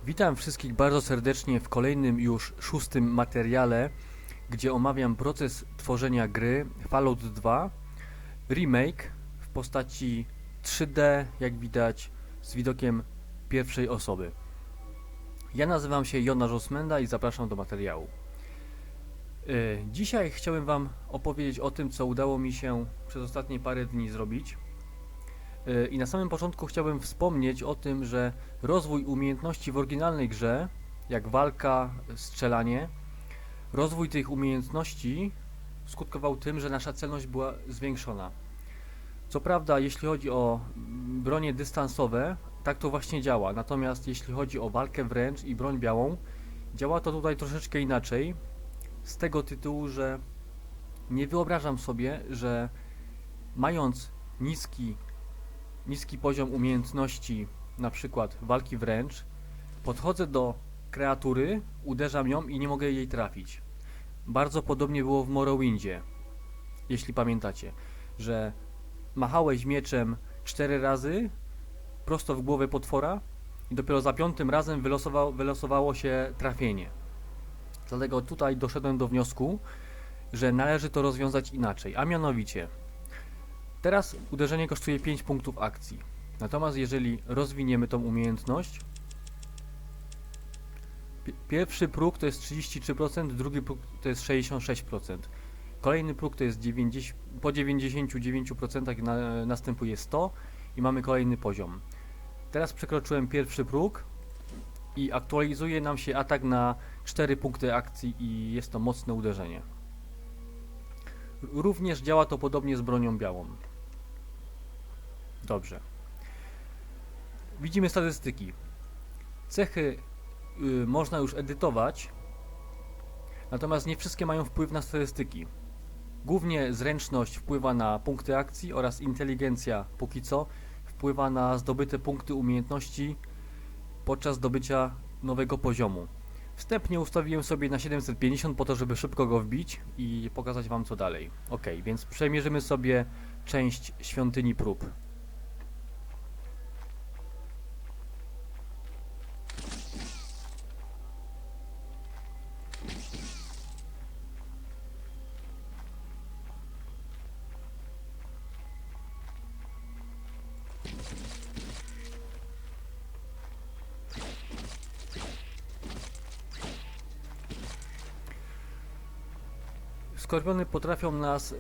Witam wszystkich bardzo serdecznie w kolejnym już szóstym materiale, gdzie omawiam proces tworzenia gry Fallout 2 Remake w postaci 3D, jak widać, z widokiem pierwszej osoby. Ja nazywam się Jonasz Osmenda i zapraszam do materiału. Dzisiaj chciałem Wam opowiedzieć o tym, co udało mi się przez ostatnie parę dni zrobić. I na samym początku chciałbym wspomnieć o tym, że rozwój umiejętności w oryginalnej grze, jak walka, strzelanie, rozwój tych umiejętności skutkował tym, że nasza celność była zwiększona. Co prawda, jeśli chodzi o bronie dystansowe, tak to właśnie działa. Natomiast jeśli chodzi o walkę wręcz i broń białą, działa to tutaj troszeczkę inaczej. Z tego tytułu, że nie wyobrażam sobie, że mając niski poziom umiejętności, na przykład walki wręcz, podchodzę do kreatury, uderzam ją i nie mogę jej trafić. Bardzo podobnie było w Morrowindzie, jeśli pamiętacie, że machałeś mieczem 4 razy prosto w głowę potwora i dopiero za 5. razem wylosowało się trafienie. Dlatego tutaj doszedłem do wniosku, że należy to rozwiązać inaczej, a mianowicie teraz uderzenie kosztuje 5 punktów akcji. Natomiast jeżeli rozwiniemy tą umiejętność, pierwszy próg to jest 33%, drugi próg to jest 66%. Kolejny próg to jest 90, po 99% następuje 100 i mamy kolejny poziom. Teraz przekroczyłem pierwszy próg i aktualizuje nam się atak na 4 punkty akcji i jest to mocne uderzenie. Również działa to podobnie z bronią białą. Dobrze. Widzimy statystyki. Cechy można już edytować, natomiast nie wszystkie mają wpływ na statystyki. Głównie zręczność wpływa na punkty akcji oraz inteligencja póki co wpływa na zdobyte punkty umiejętności podczas zdobycia nowego poziomu. Wstępnie ustawiłem sobie na 750 po to, żeby szybko go wbić i pokazać Wam co dalej. Ok, więc przemierzymy sobie część świątyni prób. Skorpiony potrafią nas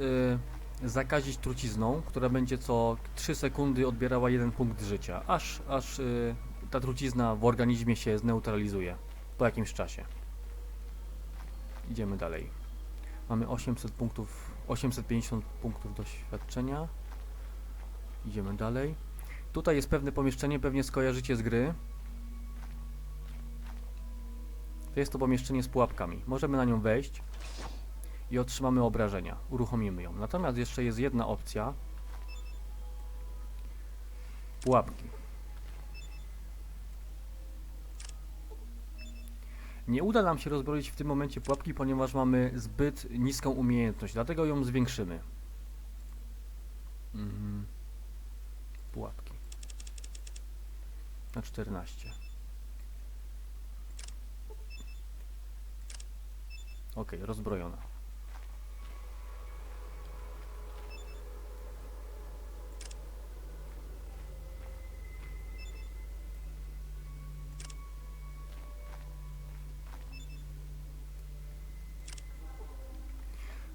zakazić trucizną, która będzie co 3 sekundy odbierała 1 punkt życia, aż ta trucizna w organizmie się zneutralizuje po jakimś czasie. Idziemy dalej. Mamy 850 punktów doświadczenia. Idziemy dalej. Tutaj jest pewne pomieszczenie, pewnie skojarzycie z gry. To jest to pomieszczenie z pułapkami. Możemy na nią wejść i otrzymamy obrażenia. Uruchomimy ją. Natomiast jeszcze jest jedna opcja. Pułapki. Nie uda nam się rozbroić w tym momencie pułapki, ponieważ mamy zbyt niską umiejętność, dlatego ją zwiększymy. Pułapki. Na 14. Ok, rozbrojona.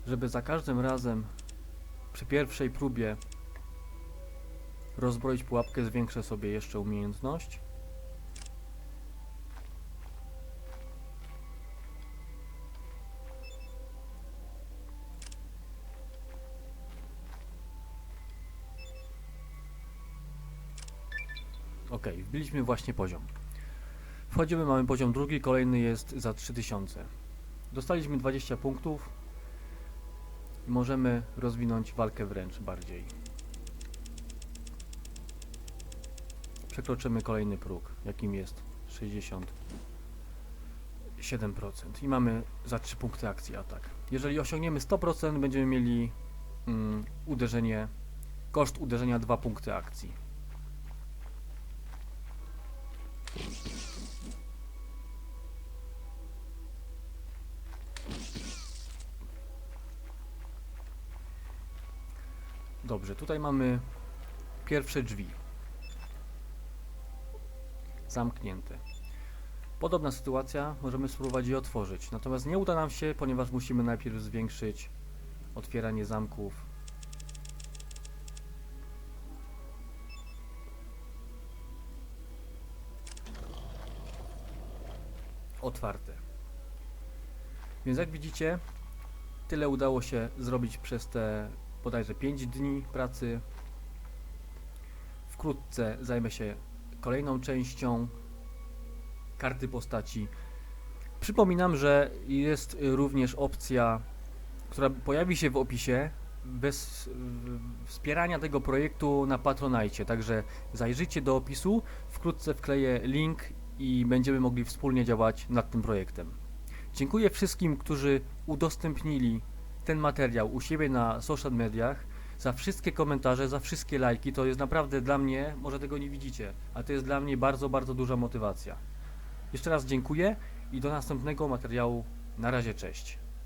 Żeby za każdym razem przy pierwszej próbie rozbroić pułapkę, zwiększę sobie jeszcze umiejętność. Ok, wbiliśmy właśnie poziom. Wchodzimy, mamy poziom drugi, kolejny jest za 3000. Dostaliśmy 20 punktów i możemy rozwinąć walkę wręcz bardziej. Przekroczymy kolejny próg, jakim jest 67% i mamy za 3 punkty akcji atak. Jeżeli osiągniemy 100%, będziemy mieli koszt uderzenia 2 punkty akcji. Dobrze, tutaj mamy pierwsze drzwi. Zamknięte. Podobna sytuacja, możemy spróbować je otworzyć. Natomiast nie uda nam się, ponieważ musimy najpierw zwiększyć otwieranie zamków. Otwarte. Więc jak widzicie, tyle udało się zrobić przez te bodajże 5 dni pracy. Wkrótce zajmę się kolejną częścią karty postaci. Przypominam, że jest również opcja, która pojawi się w opisie, bez wspierania tego projektu na Patronite. Także zajrzyjcie do opisu, wkrótce wkleję link i będziemy mogli wspólnie działać nad tym projektem. Dziękuję wszystkim, którzy udostępnili ten materiał u siebie na social mediach, za wszystkie komentarze, za wszystkie lajki. To jest naprawdę dla mnie, może tego nie widzicie, ale to jest dla mnie bardzo, bardzo duża motywacja. Jeszcze raz dziękuję i do następnego materiału. Na razie, cześć.